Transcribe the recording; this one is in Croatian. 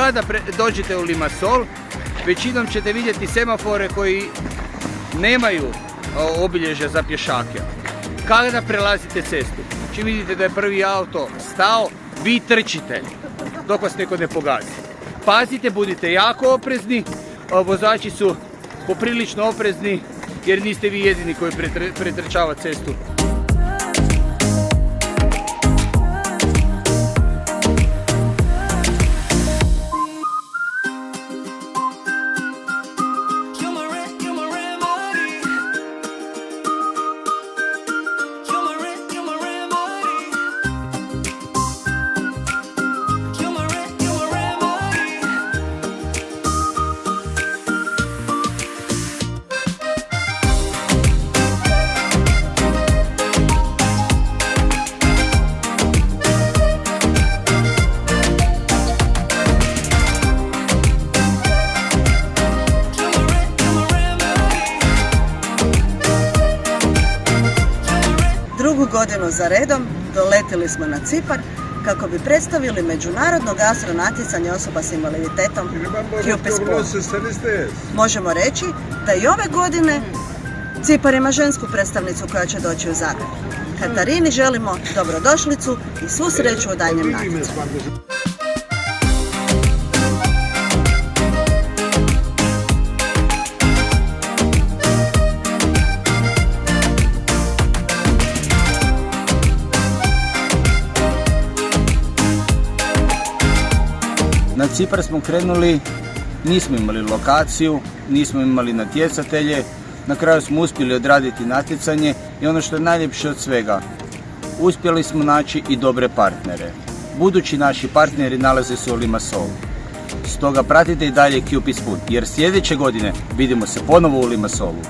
kada dođete u Limassol, većinom ćete vidjeti semafore koji nemaju obilježja za pješake. Kada prelazite cestu, čim vidite da je prvi auto stao, vi trčite dok vas neko ne pogazi. Pazite, budite jako oprezni, vozači su poprilično oprezni jer niste vi jedini koji pretrčava cestu. Drugu godinu za redom doletili smo na Cipar kako bi predstavili međunarodno gastro natjecanje osoba s invaliditetom Cupid Spoon. Možemo reći da i ove godine Cipar ima žensku predstavnicu koja će doći u Zagreb. Katarini želimo dobrodošlicu i svu sreću u daljnjem natjecanju. Na Cipar smo krenuli, nismo imali lokaciju, nismo imali natjecatelje, na kraju smo uspjeli odraditi natjecanje i ono što je najljepše od svega, uspjeli smo naći i dobre partnere. Budući naši partneri nalaze se u Limassolu. Stoga pratite i dalje Cupid Spoon, jer sljedeće godine vidimo se ponovo u Limassolu.